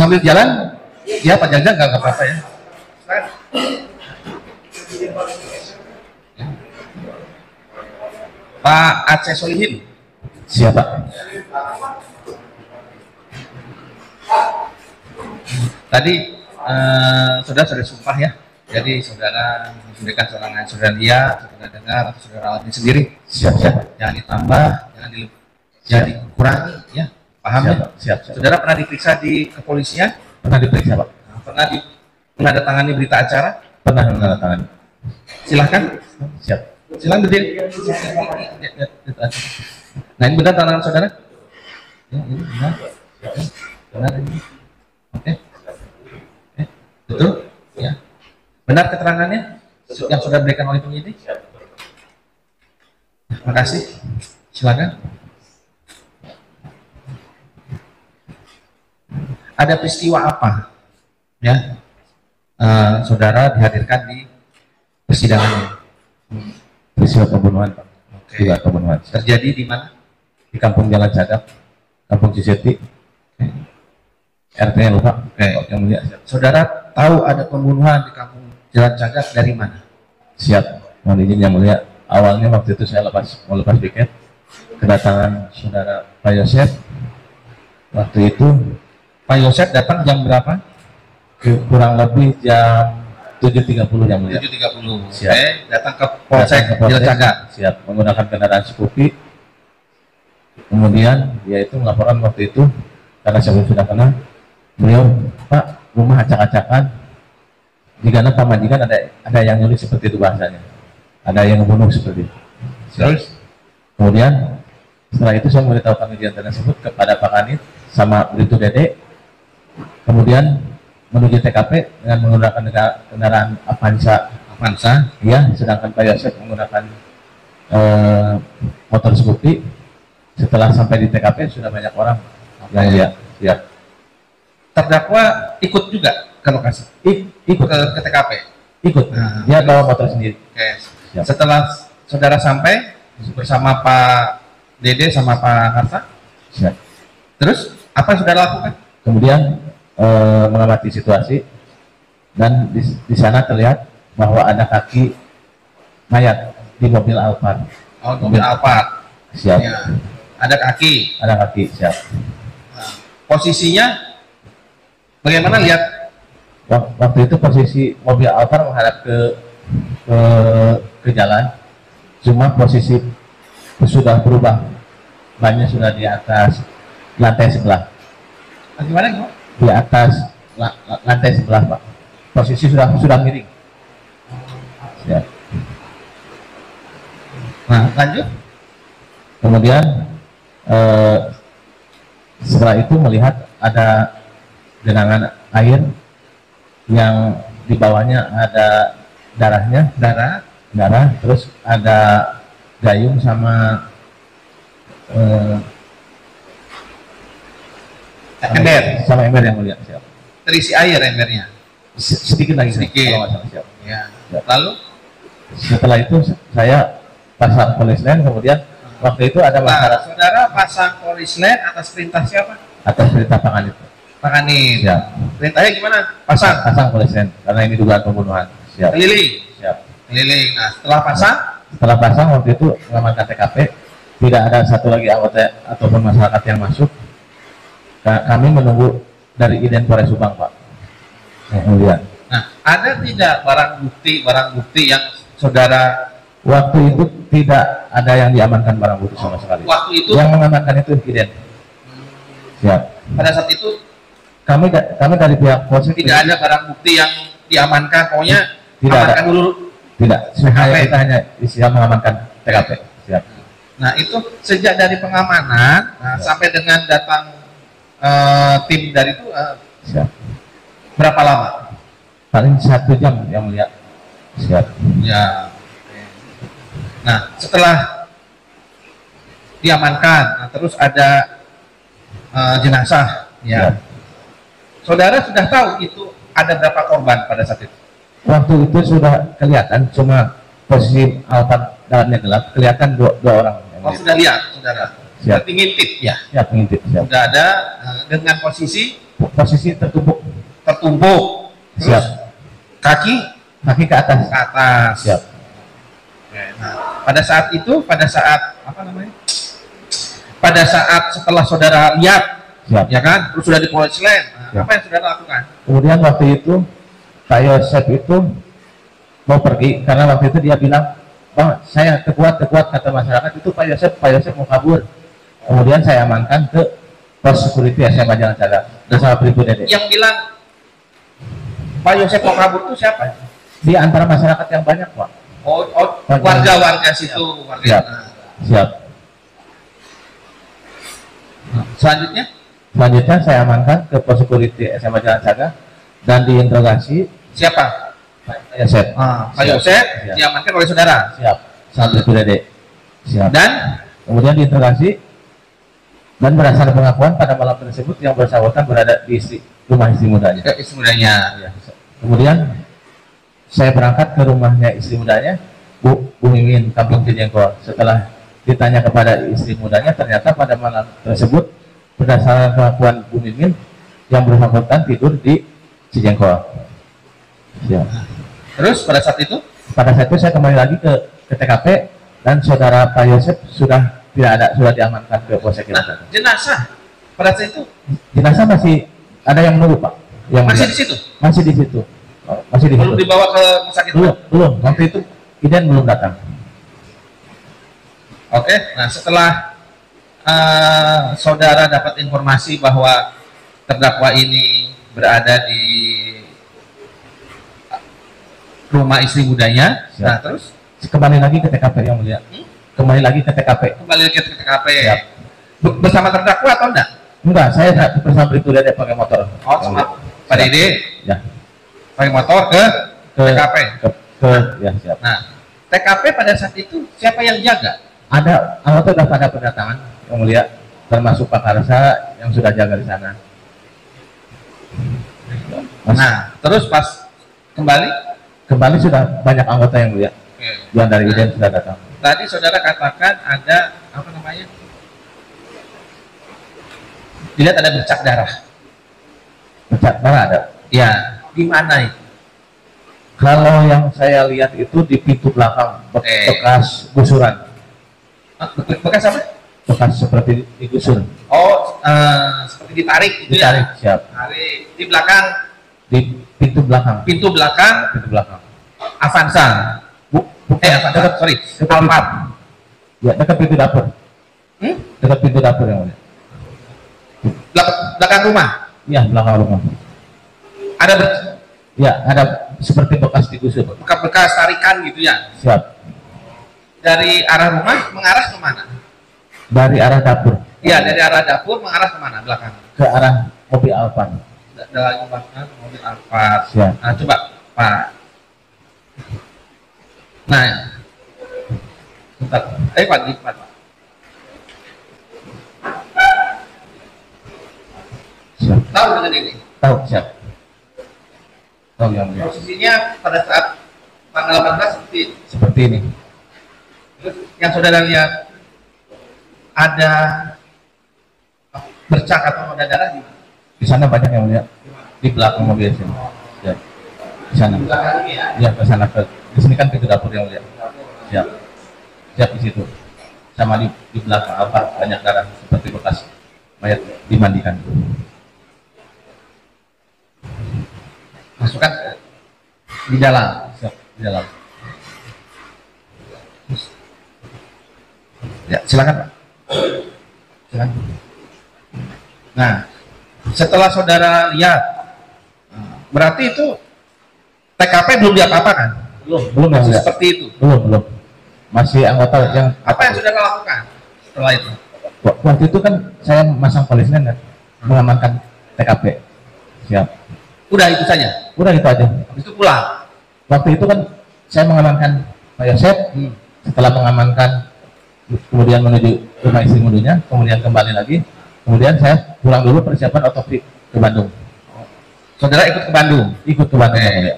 sambil jalan, ya Pak Jajang nggak apa-apa ya. Pak Aceh Solihin. Siapa? Tadi saudara sudah sumpah ya. Jadi saudara memberikan keterangan saudara lihat, saudara dengar, atau saudara alami sendiri. Siap. Jangan ditambah, jangan dikurangi ya. Paham ya? Siap. Saudara pernah diperiksa di kepolisian? Pernah diperiksa Pak? Pernah menandatangani berita acara? Pernah menandatangani. Silahkan. Siap. Silakan berdiri. Nah ini benar tangan saudara? Ya, ini benar. Benar ini. Oke. Betul? Ya. Benar keterangannya yang sudah diberikan oleh penyidik? Terima kasih. Silakan. Ada peristiwa apa? Ya, saudara dihadirkan di persidangan. Peristiwa pembunuhan Pak. Oke. Juga pembunuhan. Terjadi di mana? Di Kampung Jalan Cagak, Kampung Ciseti. RT-nya lupa. Oke. Yang mulia. Saudara tahu ada pembunuhan di Kampung Jalan Cagak dari mana? Siap. Mohon izin yang mulia. Awalnya waktu itu saya mau lepas piket, kedatangan saudara Pak Yosef. Waktu itu Pak Yosef datang jam berapa? kurang lebih jam 7.30 yang mulia. 7.30. Siap. Oke, datang ke Polsek Jalan Cagak. Siap. Menggunakan kendaraan Scoopy. Kemudian yaitu melaporkan waktu itu karena saya sudah kenal beliau, Pak, rumah acak-acakan. Jika Pak majikan ada yang nyulik seperti itu bahasanya. Ada yang membunuh seperti itu. Terus Kemudian setelah itu saya memberitahukan kejadian tersebut kepada Pak Kanit sama Bribtu Dede. Kemudian menuju TKP dengan menggunakan kendaraan Avanza. Ya, sedangkan Pak Yosef menggunakan motor Scoopy. Setelah sampai di TKP sudah banyak orang yang lihat. Siap. terdakwa ikut juga ke lokasi? Ikut ke TKP? Ikut. Nah, Dia bawa motor sendiri. Oke. Siap. Setelah saudara sampai bersama Pak Dede sama Pak Harta, Siap. terus apa yang saudara lakukan? Kemudian mengamati situasi dan di sana terlihat bahwa ada kaki mayat di mobil Alphard. Oh, mobil Alphard. Siap. Ya. Ada kaki. Ada kaki. Siap. Nah, posisinya bagaimana lihat? Waktu itu posisi mobil Alphard menghadap ke jalan, cuma posisi sudah berubah, bannya sudah di atas lantai sebelah. Bagaimana? Di atas lantai sebelah, Pak. Posisi sudah miring. Ya. Nah, lanjut. Kemudian setelah itu melihat ada genangan air yang di bawahnya ada darah, terus ada gayung sama ember yang mulia. Siap. Terisi air embernya. Sedikit lagi. Sedikit. Kalau nggak salah, siap. Ya. Siap. Lalu Setelah itu saya pasang polis lain, kemudian waktu itu ada masalah. saudara pasang polis lain atas perintah siapa? Atas perintah Pak Kanit. Pak Kanit. Siap. Perintahnya gimana? Pasang. Pasang polis lain karena ini dugaan pembunuhan. Siap. Keliling. Siap. Keliling. Nah, setelah pasang, Setelah pasang waktu itu mengamankan TKP, tidak ada satu lagi anggota ataupun masyarakat yang masuk. Kami menunggu dari Iden Polres Subang, Pak. Yang mulia. nah, ada tidak barang bukti yang saudara Waktu itu tidak ada yang diamankan barang bukti sama sekali. waktu itu Yang mengamankan itu Iden. Siap. pada saat itu Kami dari pihak polsek tidak ada barang bukti yang diamankan, pokoknya Tidak ada. amankan dulu. Tidak. TKP. Kita hanya siap mengamankan TKP. Siap. Nah, itu sejak dari pengamanan sampai dengan datang tim dari itu Siap. berapa lama? Paling 1 jam yang mulia. Siap. Ya. Nah, setelah diamankan, nah, terus ada jenazah. Ya. Siap. Saudara sudah tahu itu ada berapa korban pada saat itu? Waktu itu sudah kelihatan, cuma posisi Alphard dalamnya gelap, kelihatan dua orang. Oh, sudah lihat, saudara. Siap. Berarti ngintip ya. Siap, mengintip. Siap. Sudah ada dengan posisi posisi tertumbuk. Tertumbuk. Terus Siap. kaki Kaki ke atas. ke atas. Siap. Oke, nah, pada saat itu, pada saat apa namanya? Pada saat setelah saudara lihat, Siap. ya kan, terus sudah di polis lain, Siap. apa yang saudara lakukan? Kemudian waktu itu Pak Yosep itu mau pergi karena waktu itu dia bilang, Bang, saya kekuat kata masyarakat itu Pak Yosep mau kabur. Kemudian saya amankan ke pos security SMA Jalan Caga bersama Bribtu Dede. Yang bilang Pak Yosep mau kabur itu siapa? Di antara masyarakat yang banyak, Pak. Oh, warga-warga situ, warga. Siap. Nah, Siap. selanjutnya, Selanjutnya saya amankan ke pos security SMA Jalan Caga dan diinterogasi siapa? Pak Yosep. Pak Yosep Siap. diamankan oleh saudara. Siap. Sama Bribtu Dede. Siap. Dan Kemudian diinterogasi dan berdasarkan pengakuan pada malam tersebut yang bersangkutan berada di rumah istri mudanya. istri mudanya. Ya. Kemudian saya berangkat ke rumahnya istri mudanya, Bu Mimin, Kampung Cijengkol. Setelah ditanya kepada istri mudanya, ternyata pada malam tersebut berdasarkan pengakuan Bu Mimin yang bersangkutan tidur di Cijengkol. Ya. Terus pada saat itu, saya kembali lagi ke TKP dan saudara Pak Yosep sudah tidak ada, sudah diamankan ke Polsek Cilacap. jenazah pada saat itu Jenazah masih ada yang menunggu, Pak. Yang masih melihat. di situ, Masih di situ. Oh, masih di belum situ. dibawa ke rumah sakit. Belum. Waktu itu Iden belum datang. Oke, nah setelah saudara dapat informasi bahwa terdakwa ini berada di rumah istri mudanya, Siap. nah terus Kembali lagi ke TKP yang mulia. Kembali lagi ke TKP. kembali lagi ke TKP. Siap. Bersama terdakwa atau enggak? Enggak, saya bersama Bribtu Dede pakai motor. Oh, sama Pak Dede Ya. pakai motor ke TKP. Ya, siap. Nah, TKP pada saat itu siapa yang jaga? Ada anggota sudah pada pendatangan yang mulia, termasuk Pak Karsa yang sudah jaga di sana. Nah, terus pas Kembali sudah banyak anggota yang mulia. Yang dari Iden sudah datang. tadi saudara katakan ada apa namanya? Dilihat ada bercak darah. Bercak darah ada. Ya, di mana itu? Kalau yang saya lihat itu di pintu belakang bekas gusuran, Bekas apa? bekas seperti digusur. Oh, seperti ditarik gitu Ditarik, ya? siap. Tarik di belakang Di pintu belakang. pintu belakang Pintu belakang. Avanza. Avanza, sorry, dekat Alphard. Ya, dekat pintu dapur. Dekat pintu dapur yang mulia. Belakang rumah. Ya, belakang rumah. Ada Ya, ada seperti bekas digusur. bekas tarikan gitu ya. Siap. Dari arah rumah mengarah ke mana? Dari arah dapur Iya, dari arah dapur mengarah ke mana? Belakang. ke arah mobil Alphard. Dari belakang mobil Alphard. Siap. Nah, coba Pak. Nah, bentar. Pak, di Pak. Siap. Tahu dengan ini? Tahu, siap. Tahu yang mulia. Posisinya pada saat tanggal 18 Seperti ini. terus yang saudara lihat ada bercak atau ada darah di mana? Di sana banyak yang mulia. Di belakang mobil sini. Ya. Di sana. Di belakang ini ya. Ya, ke sana di sini kan pintu dapur yang mulia. Siap. Siap di situ. Sama di belakang apa banyak darah seperti bekas mayat dimandikan. Masukkan di dalam. Siap, di dalam. Ya, silakan Pak. Silakan. Nah, setelah saudara lihat, berarti itu TKP belum diapa-apakan? Belum yang Masih mulia. seperti itu. Belum. Masih anggota yang Apa yang saudara lakukan setelah itu? waktu itu kan saya masang polisnya kan, mengamankan TKP. Siap. Udah itu saja. Udah itu aja. Habis itu pulang. Waktu itu kan saya mengamankan Pak Yosep, setelah mengamankan kemudian menuju rumah istri mudunya, kemudian kembali lagi, kemudian saya pulang dulu persiapan otopsi ke Bandung. Saudara ikut ke Bandung. Ikut ke Bandung. yang mulia.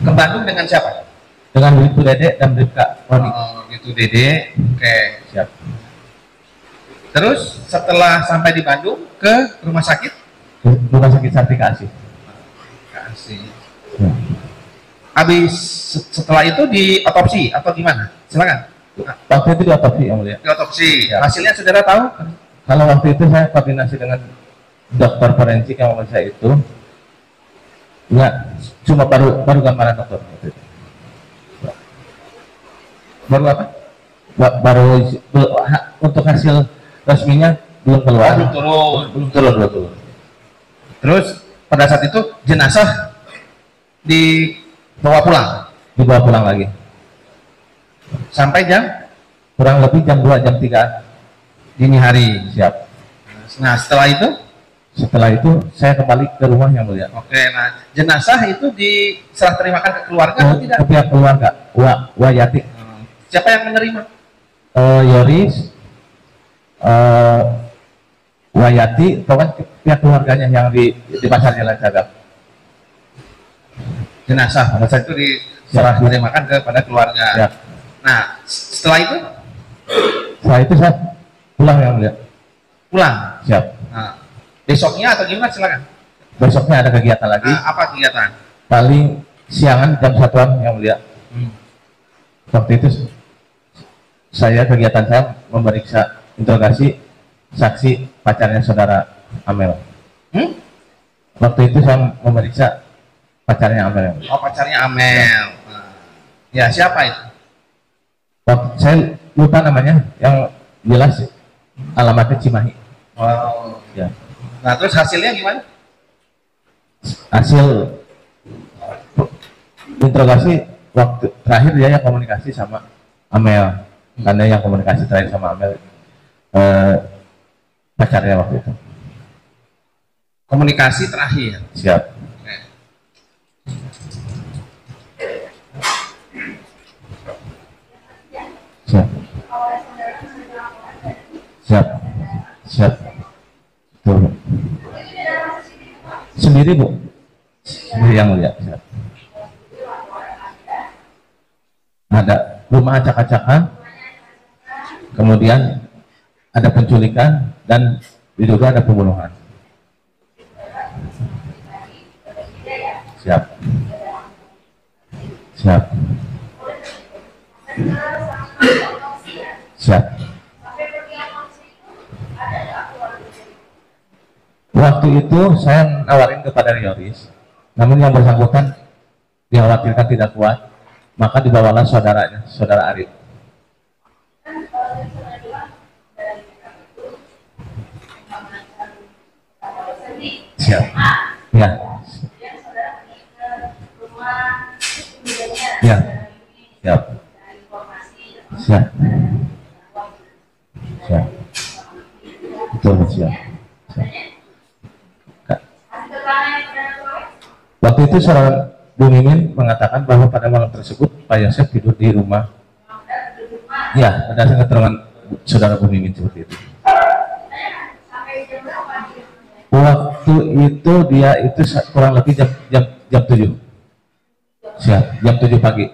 Ke Bandung dengan siapa? Dengan Bribtu Dede dan Bribka Roni. Oh, gitu Dede. Oke. Siap. Terus setelah sampai di Bandung ke rumah sakit? Rumah sakit Sartika Asih. Kasih. Habis setelah itu di otopsi atau gimana? Silakan. Waktu itu di otopsi yang mulia. Di otopsi. Ya. Hasilnya saudara tahu? Kalau waktu itu saya koordinasi dengan dokter forensik yang memeriksa itu, ya cuma baru gambaran dokter. Baru apa? Baru untuk hasil resminya belum keluar. Belum turun. Terus pada saat itu jenazah dibawa pulang lagi. Sampai jam Kurang lebih jam 2 jam 3 dini hari. siap. Nah setelah itu Saya kembali ke rumah yang mulia. oke, nah jenazah itu diserah terimakan ke keluarga atau tidak? Ke pihak keluarga, Wayati, Siapa yang menerima? Yoris, Wayati, atau kan pihak keluarganya yang di pasar Jalan Cagak. Jenazah pada saat itu diserah terimakan kepada keluarga. Ya. Nah setelah itu Saya pulang yang mulia. pulang. Siap. Nah, besoknya atau gimana silakan. Besoknya ada kegiatan lagi. Nah, apa kegiatan? Paling siangan jam 1-an yang mulia. Waktu itu kegiatan saya memeriksa interogasi saksi pacarnya saudara Amel. Waktu itu saya memeriksa pacarnya Amel. Oh pacarnya Amel. Nah, ya siapa itu? Saya lupa namanya, yang jelas alamatnya Cimahi. Wow. Ya. Nah terus hasilnya gimana? Hasil interogasi waktu terakhir dia yang komunikasi sama Amel, karena yang komunikasi terakhir sama Amel pacarnya waktu itu. Komunikasi terakhir. Siap. Oke. Siap. Siap. Siap. Tuh. Sendiri Bu. Sendiri yang mulia. Siap. Ada rumah acak-acakan, kemudian ada penculikan, dan diduga ada pembunuhan. Siap. Siap. Siap. Waktu itu saya nawarin kepada Yoris, namun yang bersangkutan dikhawatirkan tidak kuat, maka dibawalah saudaranya, saudara Arif. Siap. Ya. Ya. Siap. Siap. Siap. Betul, siap. Siap. Waktu itu saudara Bu Mimin mengatakan bahwa pada malam tersebut Pak Yosef tidur di rumah. Ya, berdasarkan keterangan saudara Bu Mimin seperti itu. Waktu itu dia itu kurang lebih jam 7. Siap, jam 7 pagi.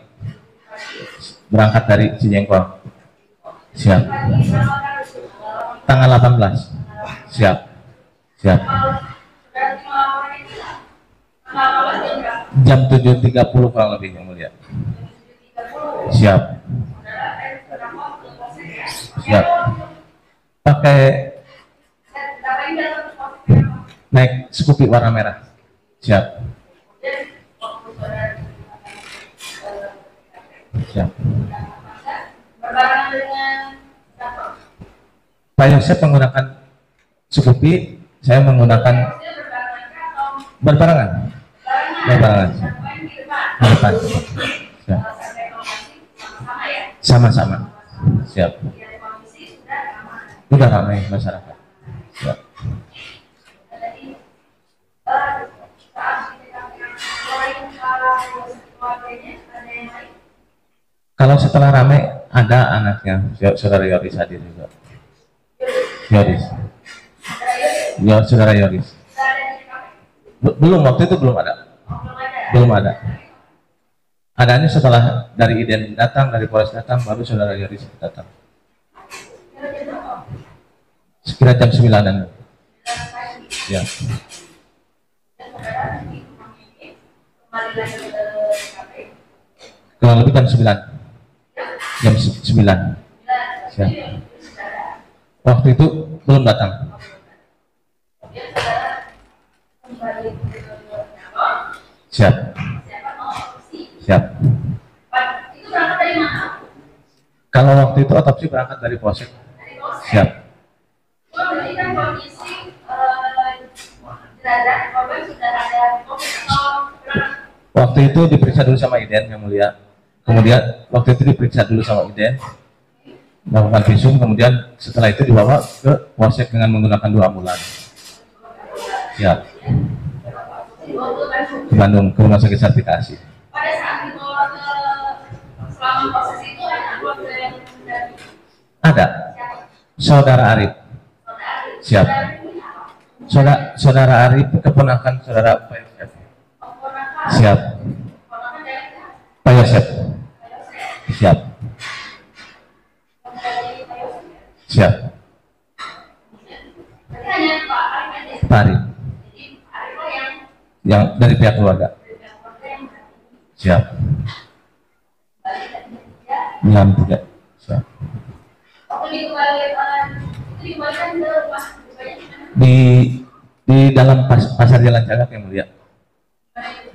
Berangkat dari Cijenggol. Siap. Tanggal 18. Siap. Siap. Jam 7.30 kurang lebih yang mulia. Siap. Siap. Pakai naik Scoopy warna merah. Siap. Siap. Pak Yosef menggunakan Scoopy, saya menggunakan berbarengan. Berbarengan. Depan. Siap. Sama-sama. Siap. Sudah ramai masyarakat. Siap. Kalau setelah ramai ada anaknya, saudara Yoris hadir juga. Yoris. Ya, saudara Yoris. Belum, waktu itu belum ada. Belum ada. Adanya setelah dari IDEN datang, dari Polres datang, baru saudara Yoris datang. sekira jam 9-an. Ya. Kurang lebih jam 9. Jam 9. Siap. Waktu itu belum datang. Siap. Siap. Kalau waktu itu otopsi berangkat dari Polsek. Siap. Waktu itu diperiksa dulu sama IDEN yang mulia. Kemudian waktu itu diperiksa dulu sama IDEN, melakukan visum, kemudian setelah itu dibawa ke Polsek dengan menggunakan 2 ambulans. Ya. Di Bandung ke Rumah Sakit Sartikasi. Pada saat dibawa ke selama proses itu ada keluarga yang dari Ada. Saudara Arif. Siap. Saudara Arif keponakan saudara Pak Yosef. Siap. Pak Yosef. Siap. Siap. Pak Arif. Yang dari pihak keluarga. Siap. Yang tidak. Siap. Di dalam pasar Jalan Cagak yang mulia.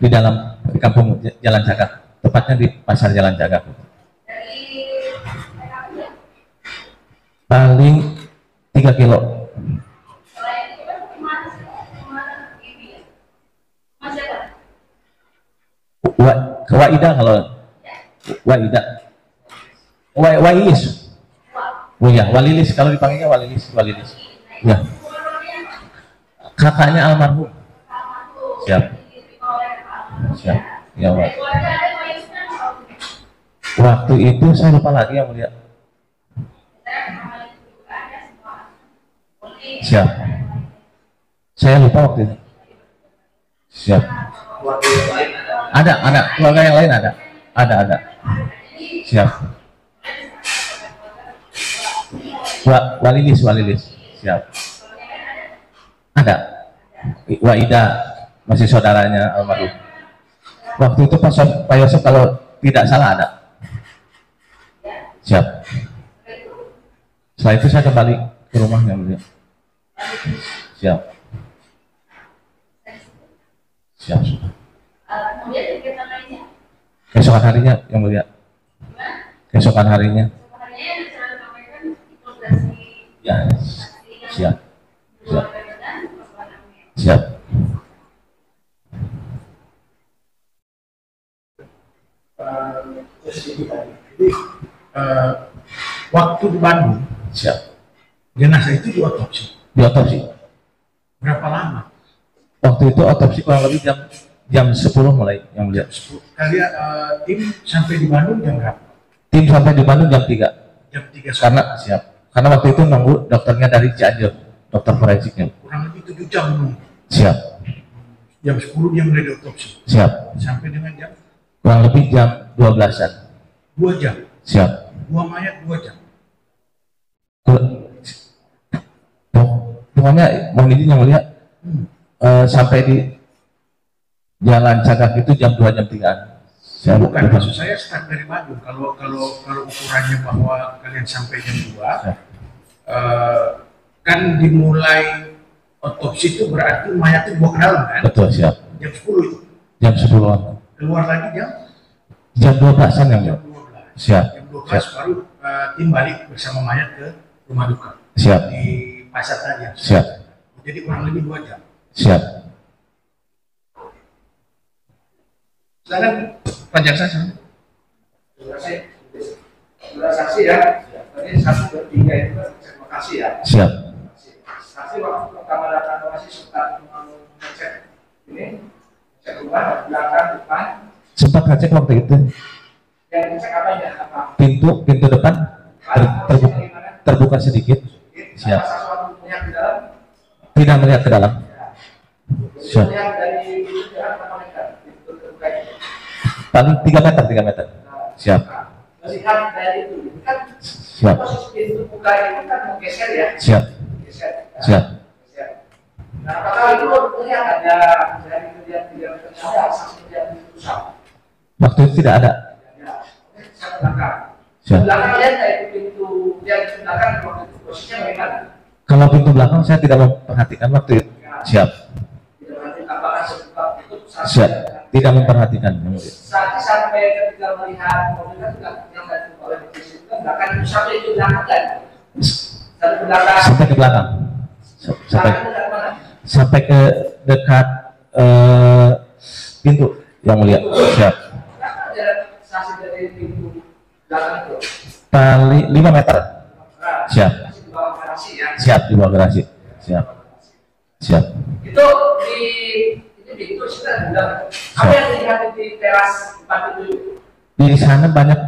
Di kampung Jalan Cagak, tepatnya di pasar Jalan Cagak. Paling 3 kilo. Waida kalau Waida. Wailis. Oh ya, Walilis kalau dipanggilnya Walilis. Ya. Kakaknya almarhum. Siap. Siap. Ya, Pak. Waktu itu saya lupa lagi yang mulia. Siap. Saya lupa waktu itu. Siap. Ada keluarga yang lain ada. Siap. Walilis. Siap. Ada. Waida masih saudaranya almarhum. Waktu itu Pak Yosef kalau tidak salah ada. Siap. Setelah itu saya kembali ke rumahnya mulia. Siap. Siap. Keesokan harinya yang mulia. Keesokan harinya. Ya. Siap. Siap. Jadi waktu di Bandung, Siap. jenazah itu diotopsi. Diotopsi. Berapa lama? Waktu itu otopsi kurang lebih jam 10 mulai yang mulia. Kalian tim sampai di Bandung jam berapa? Tim sampai di Bandung jam 3. Jam 3 sore. Karena siap. Karena waktu itu nunggu dokternya dari Cianjur, dokter forensiknya. Kurang lebih 7 jam nunggu. Siap. Jam 10 dia mulai diotopsi. Siap. Sampai dengan jam Kurang lebih jam 12-an. 2 jam. Siap. 2 mayat 2 jam. Pokoknya mohon izin yang mulia, sampai di Jalan Cagak itu jam 2 jam 3-an. Bukan, maksud saya start dari Bandung. Kalau ukurannya bahwa kalian sampai jam 2, kan dimulai otopsi itu berarti mayatnya dibawa ke dalam kan? Betul, siap. Jam 10 itu. Jam 10-an. Keluar lagi Jam 12-an yang mulia. jam 12. Siap. Jam 12 baru tim balik bersama mayat ke rumah duka. Siap. Di pasar tadi. Siap. Jadi kurang lebih 2 jam. Siap. Sekarang Panjang saja. sudah saksi ya. Tadi 1, 2, 3 itu terima kasih ya. Siap. Saksi waktu pertama datang ke masih sempat mengecek ini, cek rumah, belakang, depan. Sempat ngecek waktu itu. Yang dicek apa ya? Apa? Pintu depan terbuka sedikit. Siap. Sesuatu yang di dalam. Tidak melihat ke dalam. Siap. Yang dari itu berapa meter? Itu terbuka itu. Paling 3 meter. Siap. Melihat dari itu kan Siap. posisi pintu buka itu kan menggeser ya. Siap. Siap. Nah, apakah itu terlihat ada dari kerjaan ada saksi kerjaan itu usah? Waktu itu tidak ada. Saya belakang. Siap. Belakang lihat itu pintu yang belakang waktu itu posisinya bagaimana? Kalau pintu belakang saya tidak memperhatikan waktu itu. Siap. Tidak berarti apakah sebab itu Siap. Tidak memperhatikan. Yang mulia. sampai ketika melihat mobil kan yang tadi oleh polisi itu belakang itu sampai itu belakang kan? Sampai ke belakang. Sampai ke belakang. Sampai Belakang itu dari mana? sampai ke dekat pintu yang mulia. Siap. Berapa jarak saksi dari pintu belakang itu? Tali 5 meter. Nah, Siap. masih di bawah garasi ya. Siap di bawah garasi. Siap. Siap. Itu di itu sudah bilang apa yang dilihat di teras depan itu? Di sana banyak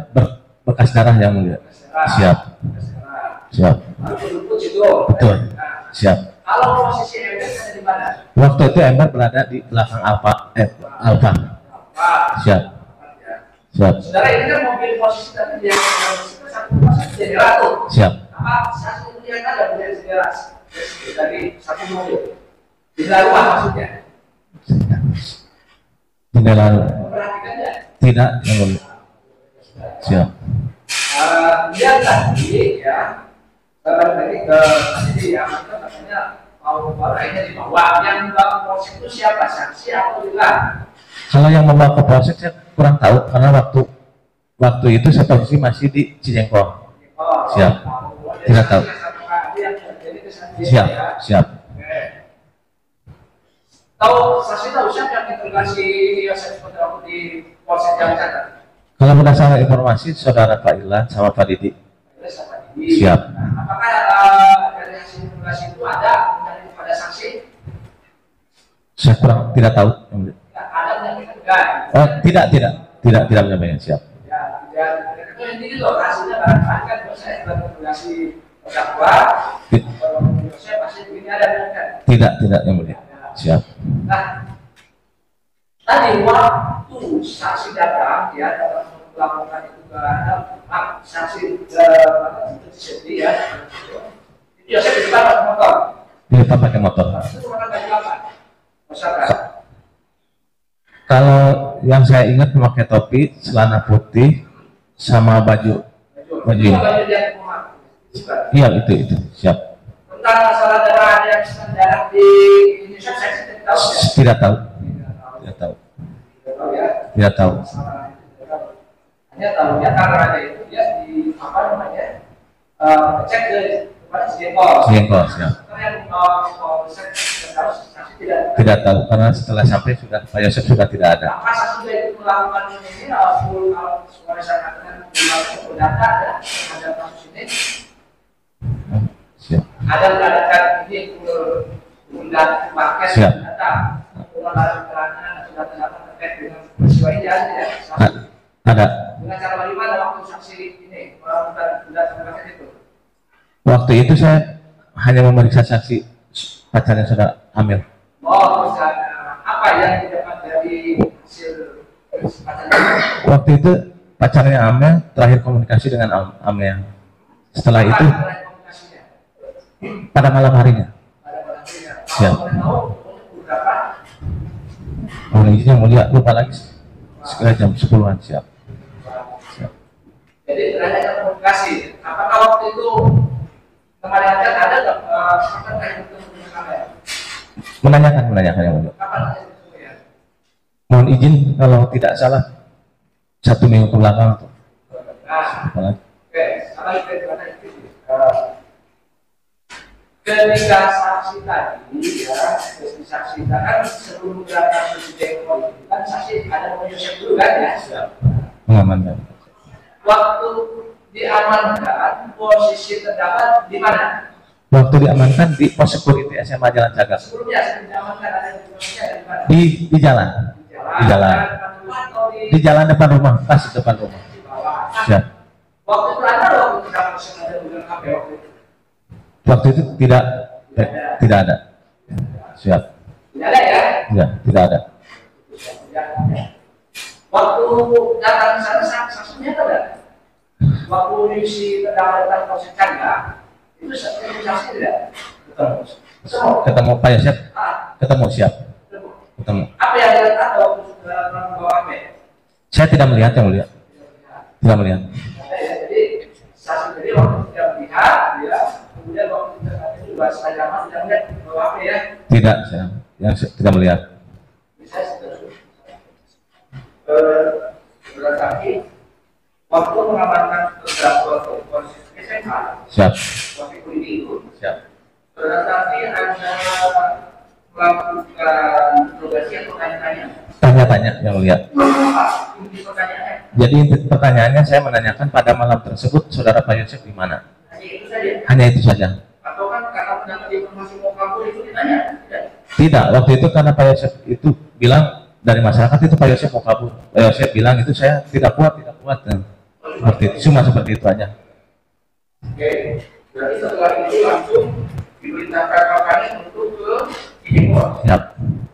bekas darah yang mulia. Siap. Siap. Lalu berlutut situ. Betul. Nah, Siap. kalau posisi Ember ada di mana? Waktu itu Ember berada di belakang Alfa. Alfa. Pak. Siap. Ya. Siap. Saudara ini kan mobil posisi tadi dia itu satu posisi jendela tuh. Siap. Apa saksi itu yang ada dari jendela dari satu mobil. Jendela rumah maksudnya. Jendela Memperhatikan ya. tidak yang mulia. Siap. Dia tadi ya tadi ke tadi ya katanya mau akhirnya dibawa yang bawa polsek itu siapa saksi atau bilang Kalau yang membawa ke polsek saya kurang tahu karena waktu itu saya posisi masih di Cijengkol. Siap. Tidak tahu. Siap. Siap. Tahu saksi tahu siapa yang interogasi Yosef Putra di polsek Jakarta? Kalau berdasarkan informasi saudara Pak Ilan sama Pak Didi. Siap. Apakah dari hasil interogasi itu ada pada saksi? Saya kurang tidak tahu. Ada menyampaikan enggak? Oh, tidak menyampaikan. Siap. Ya, itu ini loh hasilnya barangkali kan kalau saya dalam interogasi terdakwa, kalau saya pasti begini ada kan? Tidak yang mulia. Siap. Nah, tadi waktu saksi datang ya dalam melakukan itu ke saksi sedih ya, itu ya saya di depan pakai motor. Di depan pakai motor. Itu menggunakan baju apa? Masyarakat. Kalau yang saya ingat memakai topi, celana putih, sama baju ini. Baju dia rumah. Iya itu. Siap. Tentang masalah darah yang darah di Indonesia saya tidak tahu ya. Tidak tahu. Tidak tahu. Tidak tahu ya. Tidak tahu. Hanya tahunya karena ada itu dia di apa namanya cek ke kepada Cijengkol. Cijengkol. Siap. Karena yang polsek saksi Tidak tahu karena setelah sampai sudah Pak Yosef sudah tidak ada. apa saksi itu melakukan ini full suara saya katakan full data ada terhadap kasus ini. Siap. Ada mengadakan ini undang paket Siap. data pengelolaan keterangan atau data-data terkait dengan peristiwa ini ada ya saksi. Ada. Dengan cara bagaimana waktu saksi ini melakukan data paket itu? Waktu itu saya hanya memeriksa saksi pacarnya saudara Amel. Oh, misalnya apa yang didapat dari hasil pacarnya? Waktu itu pacarnya Amel terakhir komunikasi dengan Amel. Setelah itu Komunikasinya? pada malam harinya. Pada malamnya. Siap. Kalau boleh tahu untuk berapa? Mohon izin yang mulia lupa lagi sekitar jam 10-an. Siap. Jadi terhadap komunikasi. Apakah waktu itu kemarin ada nggak kapan terakhir bertemu dengan kamera? Menanyakan yang mulia. Kapan terakhir bertemu ya? Mohon izin kalau tidak salah 1 minggu ke belakang atau Nah, apalagi. oke. Kalau itu gimana itu? Ketika saksi tadi ya, saksi kan sebelum datang ke Cijengkol itu kan saksi ada Yosef dulu kan ya? Mengamankan. Waktu diamankan posisi terdakwa di mana? Waktu diamankan di pos security SMA Jalan Cagak. Sebelum diamankan ada di posisinya ada di mana? Di jalan. Di jalan. Di jalan depan rumah, pas di depan rumah. Siap. Waktu itu ada waktu terdakwa sengaja dengan HP waktu itu. Waktu itu tidak ada. Siap. Tidak ada ya? Tidak ada. Waktu datang ke sana saksinya ada. Waktu si terdakwa datang ke Polsek Cagak itu saksi tidak? Ketemu Pak Yosef, Ah, ketemu siap, ketemu. ketemu. Apa yang Anda tahu waktu saudara membawa HP? Saya tidak melihat yang mulia, tidak melihat. Jadi saksi sendiri waktu tidak melihat, ya, kemudian waktu itu juga saya tidak melihat bahwa apa ya? Tidak, saya tidak melihat. Bisa berarti waktu mengamankan terdakwa polisi SMA, Siap, waktu itu, siap. berarti Anda melakukan interogasi atau tanya-tanya? Tanya-tanya yang mulia. Apa inti pertanyaannya? Jadi inti pertanyaannya saya menanyakan pada malam tersebut saudara Pak Yosef di mana? Hanya itu saja. Hanya itu saja. Atau kan karena mendapat informasi mau kabur itu ditanya? Tidak. Tidak, waktu itu karena Pak Yosef itu bilang dari masyarakat itu Pak Yosef mau kabur. Pak Yosef bilang itu saya tidak kuat. Dan seperti itu, cuma seperti itu aja. Oke, berarti setelah itu langsung diperintahkan kakaknya untuk ke Cijengkol. Siap.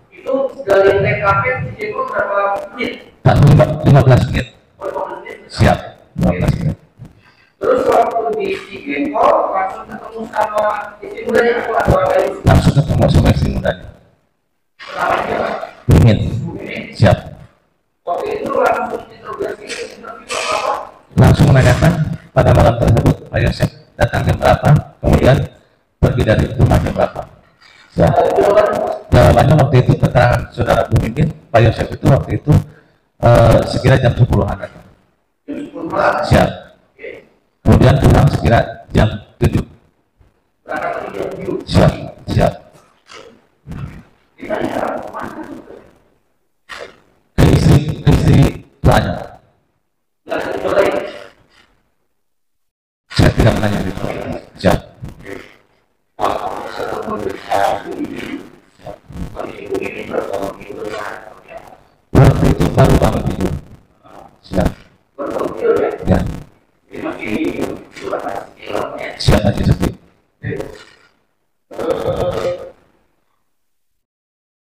Itu dari TKP Cijengkol berapa menit? Tak 15 menit. Oh, 15 menit. Siap, 15 menit. Terus waktu di Cijengkol langsung ketemu sama istri mudanya atau ada orang lain? Langsung ketemu sama istri mudanya. Namanya apa? Mimin. Bu Mimi. Siap. Waktu itu langsung interogasi interview apa? Langsung menanyakan pada malam tersebut Pak Yosef datang jam berapa, kemudian pergi dari rumah jam berapa. Siap. Jawabannya apa? Jawabannya waktu itu keterangan saudara Bu Mimin, Pak Yosef itu waktu itu sekira jam 10-an datang. Jam 10 malam. Siap. Oke. Kemudian pulang sekira jam 7. Berangkat lagi jam 7. Siap, siap. Ditanya mana? Ke istri tuanya. Langsung coba ini. Saya tidak menanya itu. Siap. Waktu itu baru bangun tidur. Siap. Ya. Siap aja sepi.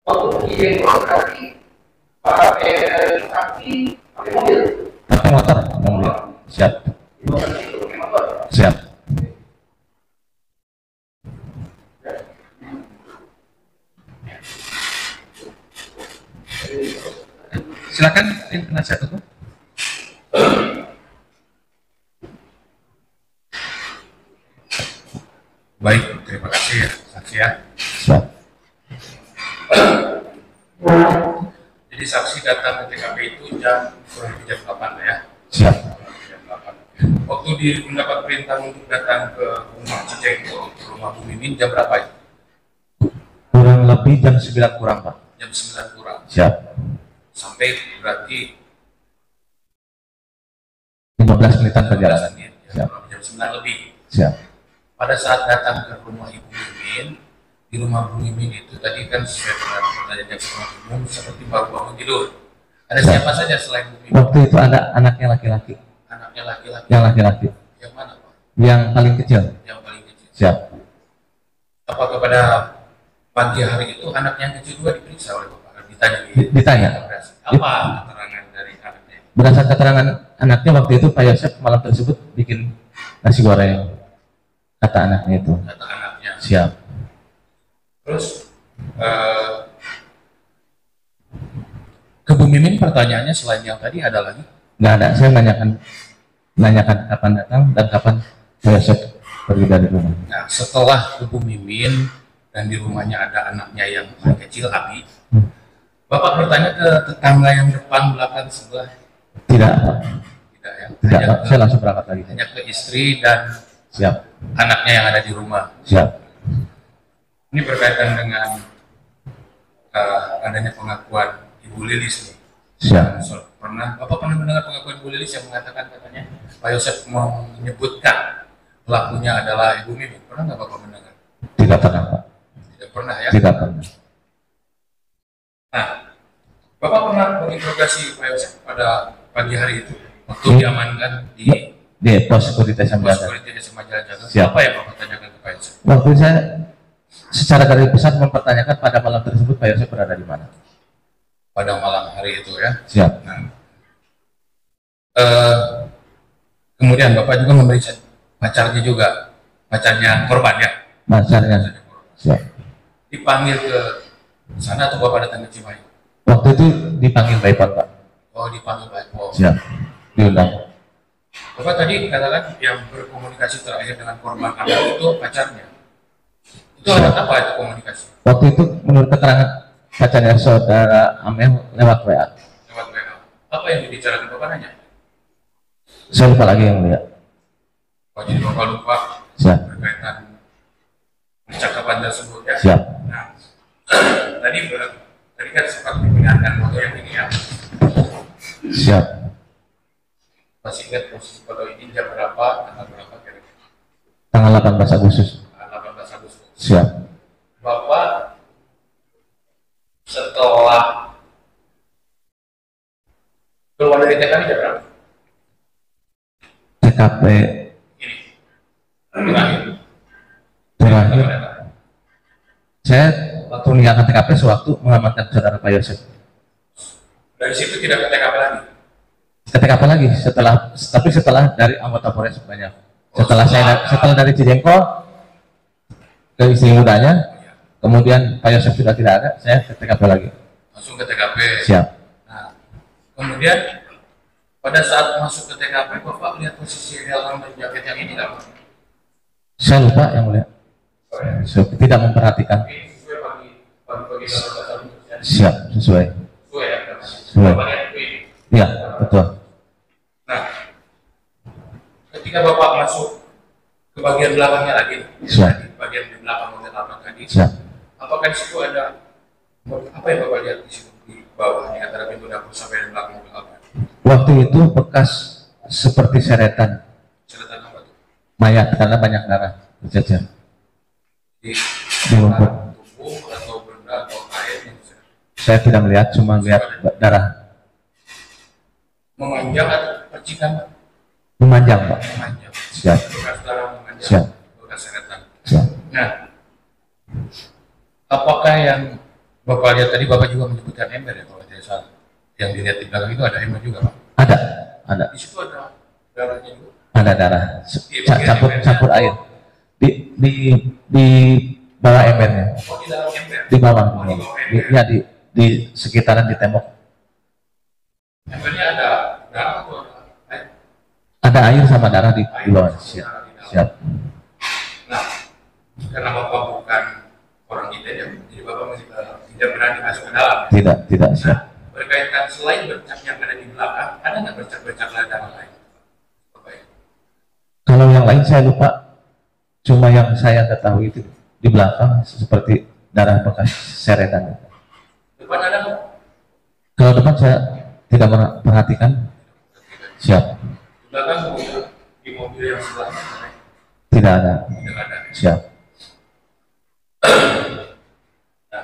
Waktu pergi berarti pakai sapi, pakai mobil. Pakai motor yang mulia. Siap. Siap. Silakan tim penasihat hukum. Baik, terima kasih ya, saksi ya. Siap. Jadi saksi datang ke TKP itu kurang lebih jam 8 ya. Siap. Jam 8. Waktu mendapat perintah untuk datang ke rumah Cijengkol, ke rumah Bu Mimin jam berapa itu? Kurang lebih jam 9 kurang, Pak. Jam 9 kurang. Siap. Sampai berarti 15 menitan perjalanan. menit, ya, Siap. kurang lebih jam 9 lebih. Siap. Pada saat datang ke rumah Ibu Mimin, di rumah Bu Mimin itu tadi kan sesuai dengan pertanyaan yang umum seperti baru bangun tidur. Ada Siap. siapa saja selain Bu Mimin? Waktu itu ada anaknya laki-laki. Anaknya laki-laki. Yang laki-laki. Yang mana Pak? Yang paling kecil. Yang paling kecil. Siap. Apakah pada pagi hari itu anak yang kecil juga diperiksa oleh Bapak? Ditanya. Ditanya. Apa keterangan dari anaknya? Berdasarkan keterangan anaknya waktu itu Pak Yosef malam tersebut bikin nasi goreng. Kata anaknya itu. Kata anaknya. Siap. Terus ke Bu Mimin pertanyaannya selain yang tadi ada lagi? Nggak ada. Saya nanyakan kapan datang dan kapan Pak Yosef pergi dari rumah. Nah, setelah ke Bu Mimin dan di rumahnya ada anaknya yang paling kecil, Abi, Bapak bertanya ke tetangga yang depan, belakang, sebelah? Tidak, Pak. Tidak ya? Tidak, Hanya Pak. ke- Saya langsung berangkat lagi. hanya ke istri dan Siap. anaknya yang ada di rumah. Siap. Ini berkaitan dengan adanya pengakuan Ibu Lilis nih. Siap. Bapak pernah mendengar pengakuan Ibu Lilis yang mengatakan katanya Pak Yosef menyebutkan pelakunya adalah Ibu Mimin? Pernah nggak Bapak mendengar? Tidak pernah, Pak. Tidak pernah ya? Tidak pernah. Nah, Bapak pernah menginterogasi Pak Yosef pada pagi hari itu waktu diamankan di Di pos security yang pos berada. security SMA Jalan Jalan. Siap. Apa yang Bapak tanyakan ke Pak Yosef? Waktu saya secara garis besar mempertanyakan pada malam tersebut Pak Yosef berada di mana. Pada malam hari itu ya. Siap. Nah, kemudian Bapak juga memeriksa pacarnya juga, pacarnya korban ya. Pacarnya. Siap. Dipanggil ke sana atau Bapak datang ke Cimahi? Waktu itu dipanggil Pak Ipon, Pak. Oh, dipanggil Pak Ipon. Siap. Diundang. Bapak tadi katakan yang berkomunikasi terakhir dengan korban Anda itu pacarnya. Itu apa itu komunikasi? Waktu itu menurut keterangan pacarnya saudara Amel lewat WA. Lewat WA. Apa yang dibicarakan Bapak nanya? Saya lupa lagi yang mulia. Oh, jadi Bapak lupa Siap. berkaitan percakapan tersebut ya? Siap. Nah, tadi kan sempat dipindahkan foto yang ini ya. Siap. Masih ingat posisi foto ini jam berapa, tanggal berapa kira-kira? Tanggal 18 Agustus. Tanggal 18 Agustus. Siap. Bapak setelah keluar dari TKP jam berapa? TKP Ini terakhir. terakhir. Saya waktu meninggalkan TKP sewaktu mengamankan saudara Pak Yosef. Dari situ tidak ke TKP lagi. Ke TKP lagi tapi setelah dari anggota Polres banyak. Setelah dari Cijengkol ke istri mudanya, kemudian Pak Yosef sudah tidak ada, saya ke TKP lagi. Langsung ke TKP. Siap. Nah, kemudian pada saat masuk ke TKP, Bapak lihat posisi helm dan jaket yang ini nggak? Saya lupa yang mulia. Saya tidak memperhatikan. Ini sesuai pagi ya? Siap, sesuai. Sesuai ya? Sesuai. Bapak lihat itu ini. Iya, betul. Nah, ketika Bapak masuk ke bagian belakangnya lagi, Siap. bagian di belakang mobil Alphard tadi, Siap. apakah di situ ada apa yang Bapak lihat di situ di bawah di antara pintu dapur sampai di belakang mobil Alphard? Waktu itu bekas seperti seretan Cerita apa tuh? mayat karena banyak darah berjajar Di di rumput. tubuh atau benda atau air yang bisa Saya tidak melihat, cuma lihat darah memanjang atau percikan memanjang, Pak. memanjang. Siap. Bekas darah memanjang. Siap. Bekas seretan. Siap. Nah, apakah yang Bapak lihat tadi, Bapak juga menyebutkan ember ya kalau tidak salah? Yang dilihat di belakang itu ada ember juga, Pak? Ada Di situ ada darahnya juga. ada darah campur air di bawah embernya, Oh, di dalam ember. di bawah, Oh, di bawah ember. ya di sekitaran di tembok Embernya ada darah atau air? ada air sama darah di bawah. Siap. Siap. Nah, karena Bapak bukan orang identik, jadi Bapak masih tidak berani masuk ke dalam. Tidak siap. Berkaitan selain bercak yang ada di belakang, ada nggak bercak-bercak darah lain? Bapak ya? Kalau yang lain saya lupa, cuma yang saya ketahui itu di belakang seperti darah bekas seretan. Depan ada nggak? Kalau depan saya tidak perhatikan. Siap. Di belakang di mobil yang sebelahnya Tidak ada. tidak ada. Siap. Nah,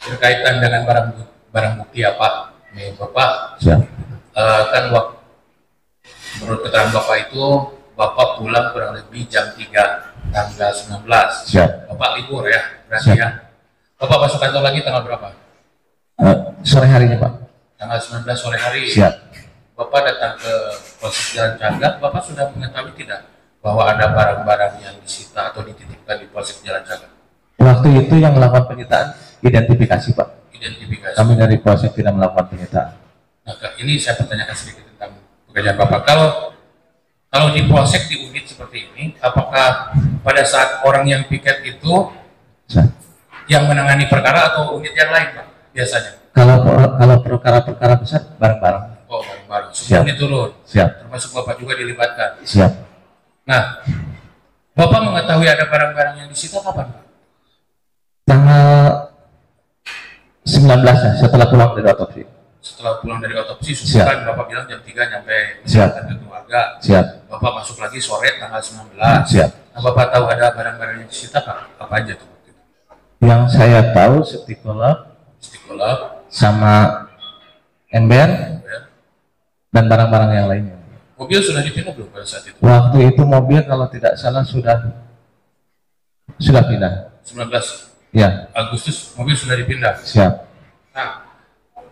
berkaitan dengan barang bukti apa nih Bapak? Siap. Kan menurut keterangan Bapak itu Bapak pulang kurang lebih jam 3 tanggal 19. Siap. Bapak libur ya, berarti Siap. ya. Bapak masuk kantor lagi tanggal berapa? Sore harinya, Pak. Tanggal 19 sore hari. Siap. Bapak datang ke Polsek Jalan Cagak, Bapak sudah mengetahui tidak bahwa ada barang-barang yang disita atau dititipkan di Polsek Jalan Cagak? Waktu itu yang melakukan penyitaan identifikasi, Pak. Identifikasi. Kami dari Polsek tidak melakukan penyitaan. Nah, ini saya pertanyakan sedikit tentang pekerjaan Bapak. Kalau di Polsek di unit seperti ini, apakah pada saat orang yang piket itu Siap. yang menangani perkara atau unit yang lain, Pak? Biasanya. Kalau perkara-perkara besar bareng-bareng. Oh, bareng-bareng. Semua Siap. unit turun. Siap. Termasuk Bapak juga dilibatkan. Siap. Nah, Bapak mengetahui ada barang-barang yang disita kapan, Pak? Tanggal 19 ya, setelah pulang dari otopsi. Setelah pulang dari otopsi, Siap. kan Bapak bilang jam 3 nyampe Siap. ke keluarga. Siap. Bapak masuk lagi sore tanggal 19. Siap. Nah, Bapak tahu ada barang-barang yang disita, Pak? Apa aja tuh? Yang saya tahu stikolog Stikolog, sama ember ya. dan barang-barang yang lainnya. Mobil sudah dipindah belum pada saat itu? Waktu itu mobil kalau tidak salah sudah pindah. 19 Ya, Agustus mobil sudah dipindah. siap. Nah,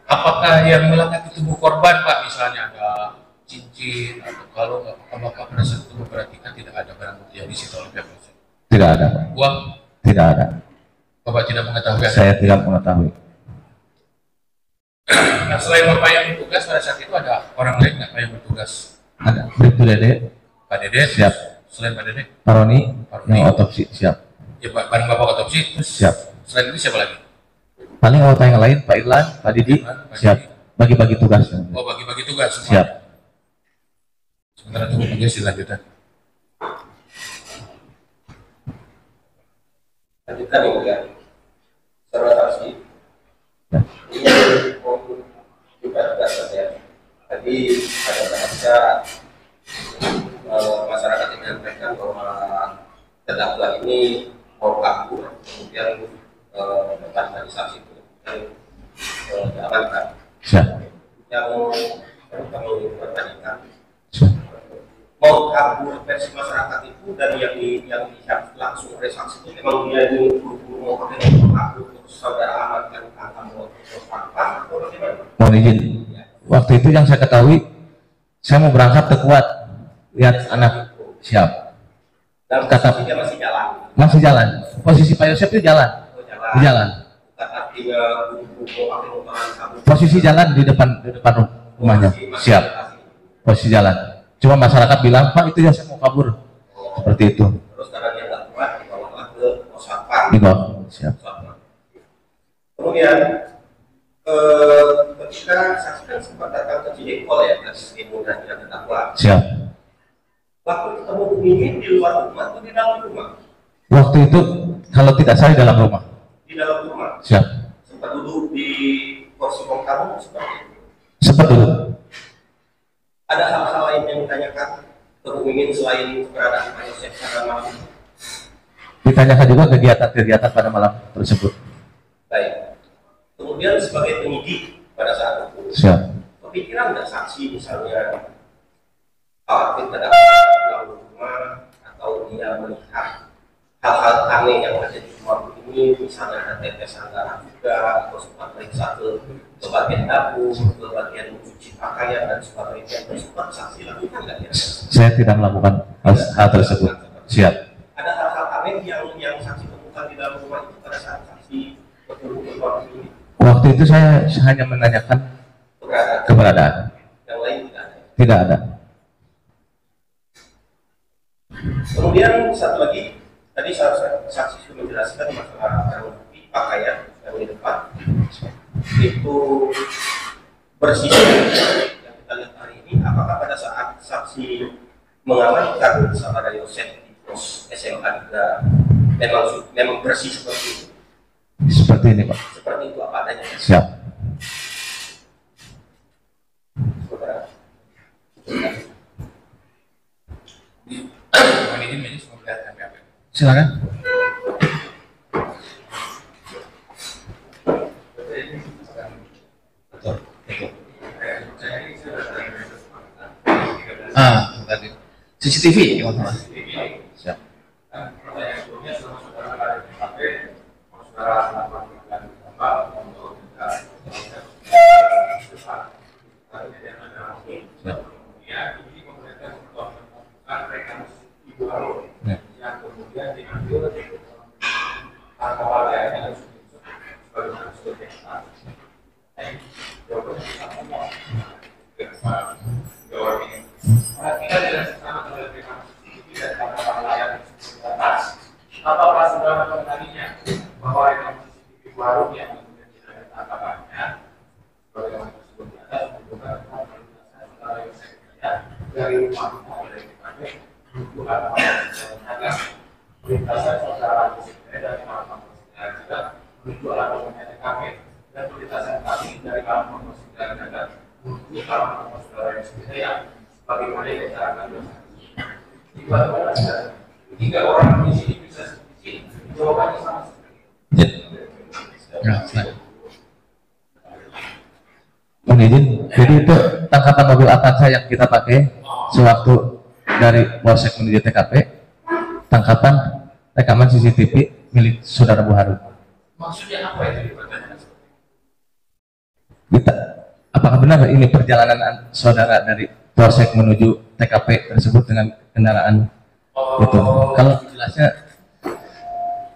apakah yang melekat di tubuh korban, Pak? Misalnya ada cincin atau kalau apakah pada saat itu memperhatikan tidak ada barang bukti yang disita oleh pihak polisi? Tidak ada, Pak. Uang Tidak ada. Bapak tidak mengetahui ada. Saya tidak mengetahui. Nah, selain Bapak yang bertugas pada saat itu ada orang lain nggak Pak yang bertugas? Ada Bribtu Dede, Pak Dede siap. Selain Pak Dede? Pak Roni, Pak Roni. yang otopsi, siap. Ya Pak, bareng Bapak otopsi. Terus Siap. selain itu siapa lagi? Paling anggota yang lain, Pak Irlan, Pak Didi, Pak siap. Didi. Bagi-bagi tugas. Oh, bagi-bagi tugas semua. Siap. Sementara tunggu majelis dilanjutkan. Lanjutkan Ibu ya. Saudara saksi. Ya. Ini mau juga ya. Tadi ada bahasa masyarakat yang menyampaikan bahwa terdakwa ini mau kabur, kemudian depan dari saksi itu diamankan. Siap. Yang kami pertanyakan, Siap. mau kabur versi masyarakat itu dan yang dilihat langsung oleh saksi itu memang dia ini buru-buru mau pakai motor kabur terus saudara amankan angka motor apa atau bagaimana? Mohon izin. Waktu itu yang saya ketahui, saya mau berangkat ke Kuat, lihat anak. Siap. Dan Kata- posisinya masih jalan. Masih jalan. Posisi Pak Yosef itu jalan. Di jalan. Bukan artinya buru-buru mau pakai motoran kabur. Posisi jalan di depan rumahnya. Siap. Posisi jalan. Cuma masyarakat bilang, Pak itu ya saya mau kabur. Seperti itu. Terus karena dia nggak kuat dibawa ke pos satpam. Di bawah. Siap. Kemudian ketika saksi kan sempat datang ke Cidekol ya, ke Ibu dan terdakwa. Siap. Waktu ketemu Mimin di luar rumah atau di dalam rumah? Waktu itu kalau tidak salah di dalam rumah. Di dalam rumah. Siap. Sempat duduk di kursi kamu seperti itu. Sempat dulu. Ada hal-hal lain yang ditanyakan ke Bu Mimin selain keberadaan Pak Yosef pada malam itu? Ditanyakan juga kegiatan-kegiatan pada malam tersebut. Baik. Kemudian sebagai penyidik pada saat itu, Siap. kepikiran nggak saksi misalnya khawatir terdakwa di dalam rumah atau dia melihat hal-hal aneh yang ada di rumah ini, misalnya ada tetesan darah juga, atau sempat periksa ke bagian dapur, ke bagian mencuci pakaian dan sebagainya. Itu sempat saksi lakukan nggak ya? Saya tidak melakukan hal tersebut. Siap. Ada hal-hal aneh yang saksi temukan di dalam rumah itu pada saat saksi bertemu ke rumah ini. Waktu itu saya hanya menanyakan keberadaan. Yang lain tidak ada. Tidak ada. Kemudian satu lagi, tadi saksi sudah menjelaskan masalah barang bukti pakaian yang di depan itu bersih. Yang kita lihat hari ini, apakah pada saat saksi mengamankan saudara Yosef di pos SMA juga memang bersih seperti itu? Seperti ini, Pak. Seperti itu apa adanya? Siap. Saudara. Mohon izin majelis memperlihatkan BAP. Silakan. Tadi CCTV ya, Mas. Siap. Apakah saudara mengenalinya bahwa rekam CCTV baru yang kemudian tidak ada tangkapannya sebagaimana tersebut di atas menunjukkan saudara Yosef dari rumah dari TKP menuju halaman perjalanan perlintasan saudara Yosef dari halaman persidangan juga menuju halaman TKP dan perlintasan kami dari halaman persidangan juga menuju halaman saudara Yosef yang sebagaimana yang diterangkan itu adalah tiga orang di sini bisa di sini jawabannya sama seperti itu. Mohon izin. Jadi itu tangkapan mobil Avanza yang kita pakai sewaktu dari Polsek menuju TKP. Tangkapan rekaman CCTV milik Saudara Bu Harun. Maksudnya apa itu dipertanyakan? Kita, apakah benar ini perjalanan saudara dari Polsek menuju TKP tersebut dengan kendaraan itu? Kalau jelasnya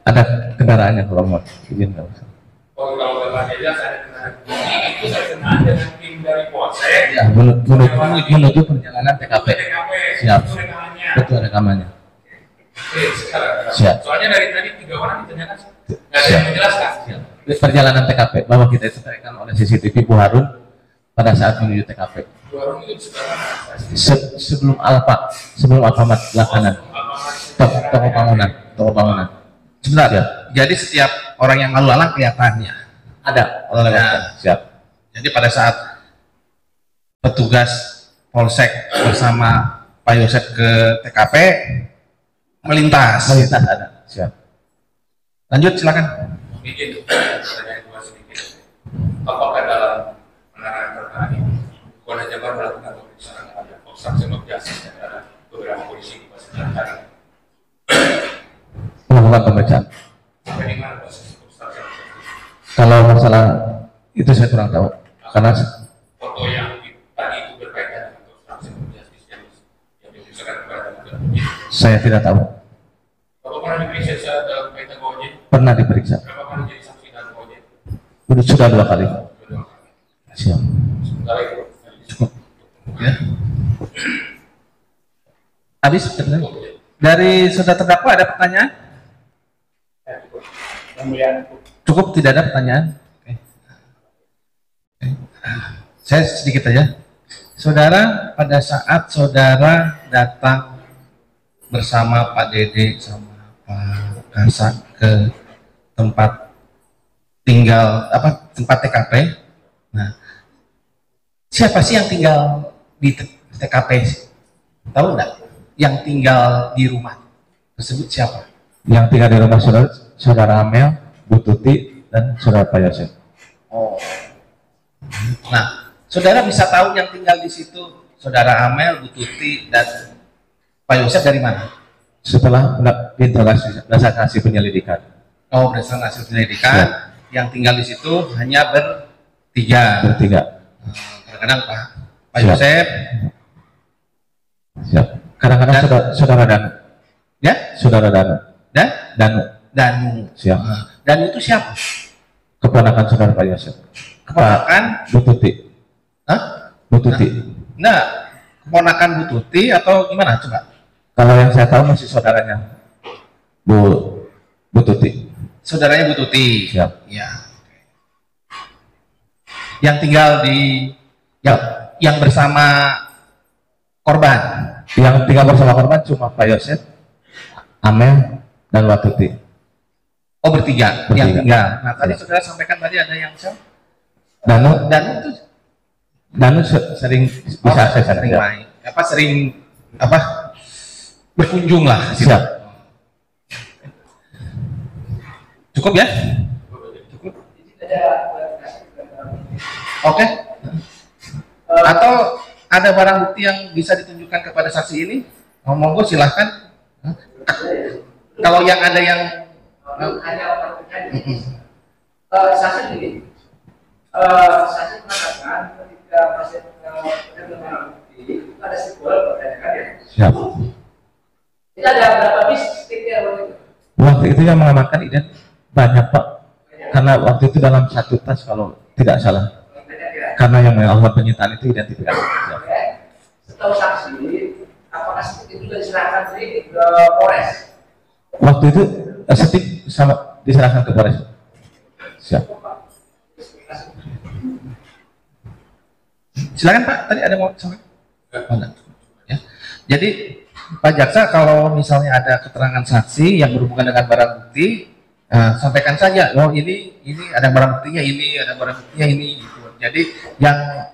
Ada kendaraannya kalau mau izin nggak usah. Oh, kalau bapak jelas ada kendaraan itu saya kenal dengan tim dari Polsek. Ya, menuju perjalanan TKP. Siap. Itu rekamannya. Betul rekamannya. Oke, sekarang. Siap. Soalnya dari tadi 3 orang ditanyakan nggak ada Siap. yang menjelaskan. Perjalanan TKP bahwa kita disampaikan oleh CCTV Bu Harun pada saat menuju TKP. Dua orang itu sekarang sebelum Alfamart belakangan. Toko bangunan. Sebentar. Siap. Jadi setiap orang yang lalu lalang kelihatannya. Ada. Nah, Siap. jadi pada saat petugas Polsek bersama Pak Yosep ke TKP melintas. Ada. Siap. Lanjut silakan. Bikin pertanyaan dua sedikit. Apakah dalam penanganan perkara ini Polda Jabar melakukan pemeriksaan terhadap obstruction of justice terhadap beberapa polisi di Pasir Melakukan pemeriksaan. sampai di mana proses obstruction of justice? Kalau masalah itu saya kurang tahu karena Foto yang tadi itu berkaitan dengan obstruction of justice yang diusahakan kepada saya tidak tahu. Bapak pernah diperiksa dalam kaitan Gojek? Pernah diperiksa. Berapa kali jadi saksi dalam Gojek? Sudah 2 kali. Siap. Sementara itu Cukup. Ya. Habis dari saudara terdakwa ada pertanyaan? Cukup, tidak ada pertanyaan. Oke. Oke. Saya sedikit aja. Saudara, pada saat saudara datang bersama Pak Dede sama Pak Karsa ke tempat tinggal tempat TKP. Nah, siapa sih yang tinggal di TKP? Tahu nggak? Yang tinggal di rumah tersebut siapa? Yang tinggal di rumah saudara Amel, Bu Tuti, dan saudara Pak Yosef. Oh. Nah, saudara bisa tahu yang tinggal di situ saudara Amel, Bu Tuti, dan Pak Yosef dari mana? Setelah diinterogasi berdasarkan hasil penyelidikan. Oh, berdasarkan hasil penyelidikan, yang tinggal di situ hanya bertiga. Kadang-kadang Pak Siap. Yosef, Siap. Kadang-kadang saudara Danu. ya, Saudara Danu. dan Danu. Siap. dan itu siapa? Keponakan saudara Pak Yosef. Keponakan? Bu Tuti. Hah? Bu Tuti. Nah, keponakan Bu Tuti atau gimana? Coba. Kalau yang saya tahu masih saudaranya Bu Tuti. Saudaranya Bu Tuti. Siap. Ya. Yang tinggal di yang bersama korban. Yang tinggal bersama korban cuma Pak Yosef, Amel, dan Bu Tuti. Oh, bertiga Bertiga. yang tinggal. Nah, tadi saudara sampaikan tadi ada yang siapa? Danu Dan itu sering bisa saya sering siap. main. Sering berkunjung lah. Siap. Cukup ya? Oke. Atau ada barang bukti yang bisa ditunjukkan kepada saksi ini? Monggo silahkan. Kalau yang ada yang saksi begini, saksi mengatakan ketika pasien barang bukti itu ada simbol perdagangan ya. Siap. Itu ada berapa bis sticknya waktu itu? Waktu itu yang mengamankan banyak Pak. Karena waktu itu dalam 1 tas kalau tidak salah. Karena yang melakukan penyitaan itu identifikasi. Siap. Setahu saksi, apakah stick itu sudah diserahkan ke Polres? Waktu itu stick sama diserahkan ke Polres. Siap. silakan Pak, tadi ada mau sampaikan? Ya. Jadi Pak Jaksa, kalau misalnya ada keterangan saksi yang berhubungan dengan barang bukti, sampaikan saja. Oh, ini ada barang buktinya, ini ada barang buktinya, ini. Gitu. Jadi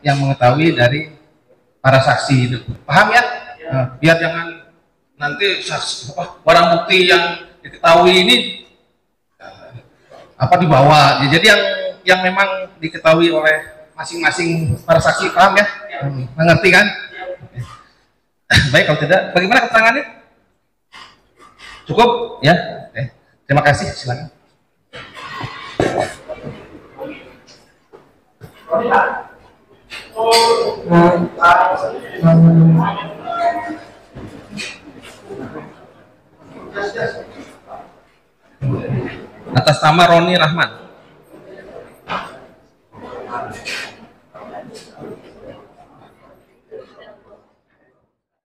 yang mengetahui dari para saksi itu, paham ya? Biar jangan nanti saksi barang bukti yang diketahui ini dibawa. Jadi yang memang diketahui oleh masing-masing para saksi, paham ya? Mengerti kan? Baik, kalau tidak, bagaimana keterangannya? Cukup ya? Terima kasih, silakan. atas nama Roni Rahman.